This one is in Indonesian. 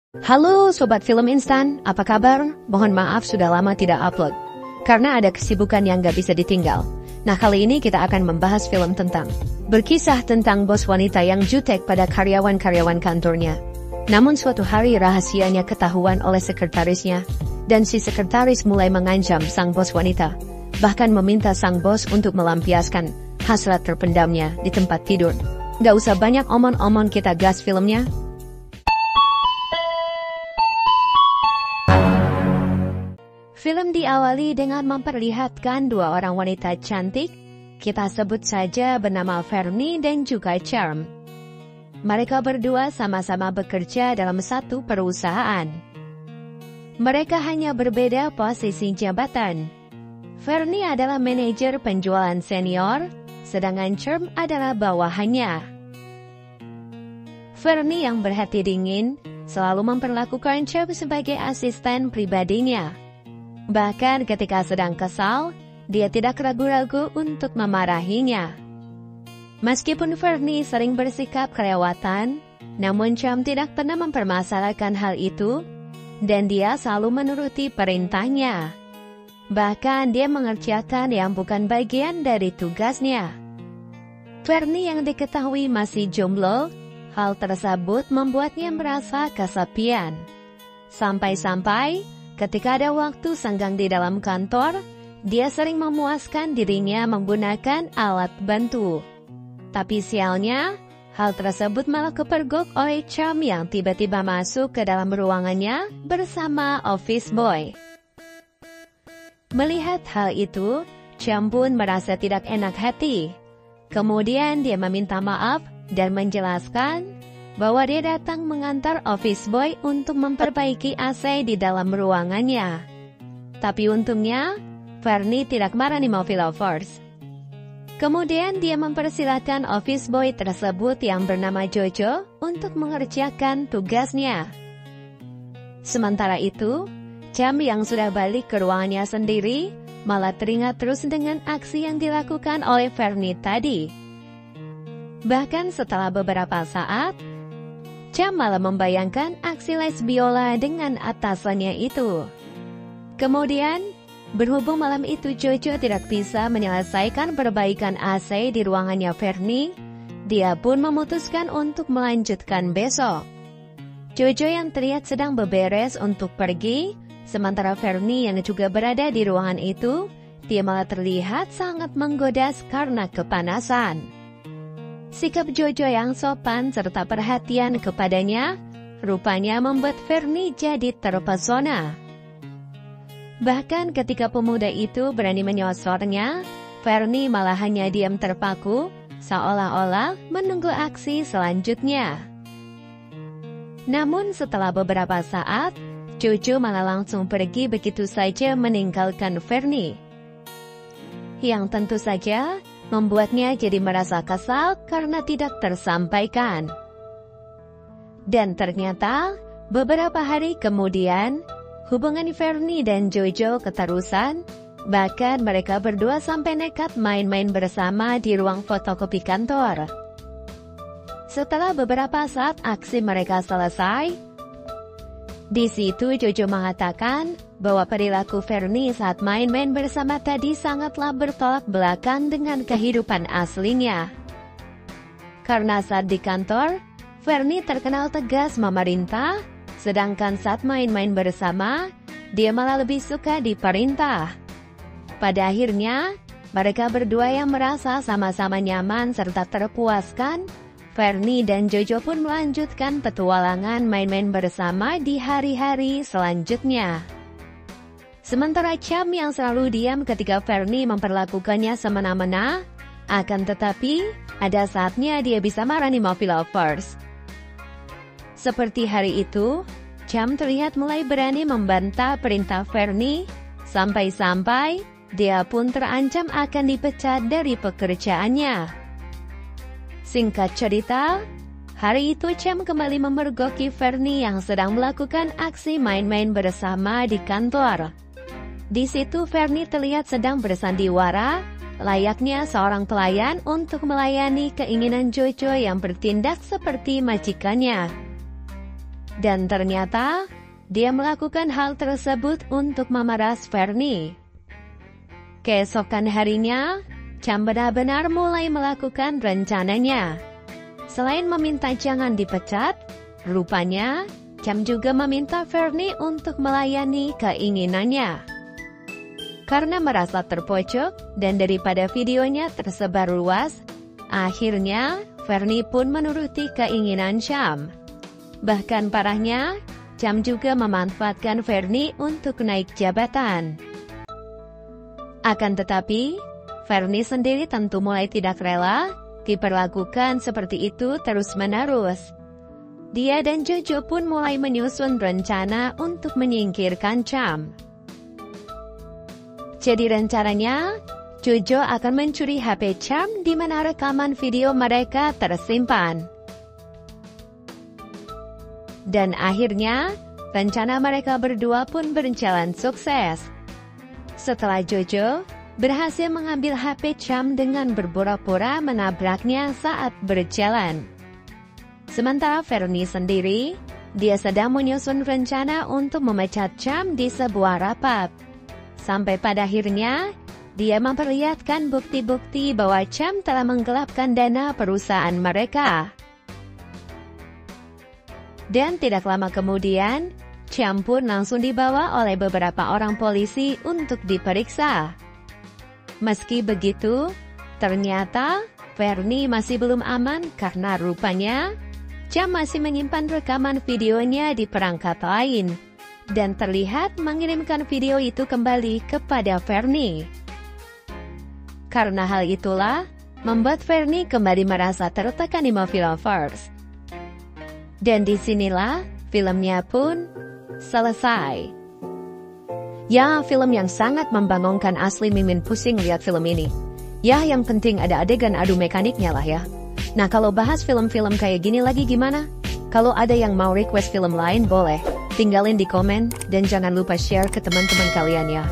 Halo Sobat Film Instan, apa kabar? Mohon maaf sudah lama tidak upload, karena ada kesibukan yang gak bisa ditinggal. Nah kali ini kita akan membahas film berkisah tentang bos wanita yang jutek pada karyawan-karyawan kantornya. Namun suatu hari rahasianya ketahuan oleh sekretarisnya, dan si sekretaris mulai mengancam sang bos wanita, bahkan meminta sang bos untuk melampiaskan hasrat terpendamnya di tempat tidur. Gak usah banyak omong-omong, kita gas filmnya. Film diawali dengan memperlihatkan dua orang wanita cantik, kita sebut saja bernama Fernie dan juga Charm. Mereka berdua sama-sama bekerja dalam satu perusahaan. Mereka hanya berbeda posisi jabatan. Fernie adalah manajer penjualan senior, sedangkan Charm adalah bawahannya. Fernie yang berhati dingin selalu memperlakukan Charm sebagai asisten pribadinya. Bahkan ketika sedang kesal, dia tidak ragu-ragu untuk memarahinya. Meskipun Fernie sering bersikap kelewatan, namun Charm tidak pernah mempermasalahkan hal itu, dan dia selalu menuruti perintahnya. Bahkan dia mengerjakan yang bukan bagian dari tugasnya. Fernie yang diketahui masih jomblo, hal tersebut membuatnya merasa kesepian. Sampai-sampai ketika ada waktu senggang di dalam kantor, dia sering memuaskan dirinya menggunakan alat bantu. Tapi sialnya, hal tersebut malah kepergok oleh Charm yang tiba-tiba masuk ke dalam ruangannya bersama office boy. Melihat hal itu, Charm pun merasa tidak enak hati. Kemudian dia meminta maaf dan menjelaskan bahwa dia datang mengantar office boy untuk memperbaiki AC di dalam ruangannya. Tapi untungnya, Fernie tidak marah nih movie lovers. Kemudian dia mempersilahkan office boy tersebut yang bernama Jojo untuk mengerjakan tugasnya. Sementara itu, Charm yang sudah balik ke ruangannya sendiri, malah teringat terus dengan aksi yang dilakukan oleh Fernie tadi. Bahkan setelah beberapa saat, Charm malah membayangkan aksi les biola dengan atasannya itu. Kemudian, berhubung malam itu Jojo tidak bisa menyelesaikan perbaikan AC di ruangannya Fernie, dia pun memutuskan untuk melanjutkan besok. Jojo yang terlihat sedang beberes untuk pergi, sementara Fernie yang juga berada di ruangan itu, dia malah terlihat sangat menggoda karena kepanasan. Sikap Jojo yang sopan serta perhatian kepadanya rupanya membuat Fernie jadi terpesona. Bahkan ketika pemuda itu berani menyosornya, Fernie malah hanya diam terpaku, seolah-olah menunggu aksi selanjutnya. Namun setelah beberapa saat, Jojo malah langsung pergi begitu saja meninggalkan Fernie. Yang tentu saja membuatnya jadi merasa kesal karena tidak tersampaikan. Dan ternyata, beberapa hari kemudian, hubungan Fernie dan Jojo keterusan, bahkan mereka berdua sampai nekat main-main bersama di ruang fotokopi kantor. Setelah beberapa saat aksi mereka selesai, di situ Jojo mengatakan bahwa perilaku Fernie saat main-main bersama tadi sangatlah bertolak belakang dengan kehidupan aslinya. Karena saat di kantor, Fernie terkenal tegas memerintah, sedangkan saat main-main bersama, dia malah lebih suka diperintah. Pada akhirnya, mereka berdua yang merasa sama-sama nyaman serta terpuaskan, Fernie dan Jojo pun melanjutkan petualangan main-main bersama di hari-hari selanjutnya. Sementara Charm yang selalu diam ketika Fernie memperlakukannya semena-mena, akan tetapi ada saatnya dia bisa marah nih movie lovers. Seperti hari itu, Charm terlihat mulai berani membantah perintah Fernie, sampai-sampai dia pun terancam akan dipecat dari pekerjaannya. Singkat cerita, hari itu Charm kembali memergoki Fernie yang sedang melakukan aksi main-main bersama di kantor. Di situ Fernie terlihat sedang bersandiwara, layaknya seorang pelayan untuk melayani keinginan Jojo yang bertindak seperti majikannya. Dan ternyata, dia melakukan hal tersebut untuk memeras Fernie. Keesokan harinya, Cham benar-benar mulai melakukan rencananya. Selain meminta jangan dipecat, rupanya Cham juga meminta Fernie untuk melayani keinginannya. Karena merasa terpojok dan daripada videonya tersebar luas, akhirnya Fernie pun menuruti keinginan Cham. Bahkan parahnya, Cham juga memanfaatkan Fernie untuk naik jabatan. Akan tetapi, Fernie sendiri tentu mulai tidak rela diperlakukan seperti itu terus-menerus. Dia dan Jojo pun mulai menyusun rencana untuk menyingkirkan Cham. Jadi rencananya, Jojo akan mencuri HP Cham di mana rekaman video mereka tersimpan. Dan akhirnya, rencana mereka berdua pun berjalan sukses. Setelah Jojo berhasil mengambil HP Cham dengan berpura-pura menabraknya saat berjalan. Sementara Fernie sendiri, dia sedang menyusun rencana untuk memecat Cham di sebuah rapat. Sampai pada akhirnya, dia memperlihatkan bukti-bukti bahwa Cham telah menggelapkan dana perusahaan mereka. Dan tidak lama kemudian, Cham pun langsung dibawa oleh beberapa orang polisi untuk diperiksa. Meski begitu, ternyata Fernie masih belum aman karena rupanya Cham masih menyimpan rekaman videonya di perangkat lain dan terlihat mengirimkan video itu kembali kepada Fernie. Karena hal itulah membuat Fernie kembali merasa tertekan di movie lovers. Dan disinilah filmnya pun selesai. Ya, film yang sangat membangunkan, asli mimin pusing lihat film ini. Ya, yang penting ada adegan adu mekaniknya lah ya. Nah, kalau bahas film-film kayak gini lagi gimana? Kalau ada yang mau request film lain boleh, tinggalin di komen dan jangan lupa share ke teman-teman kalian ya.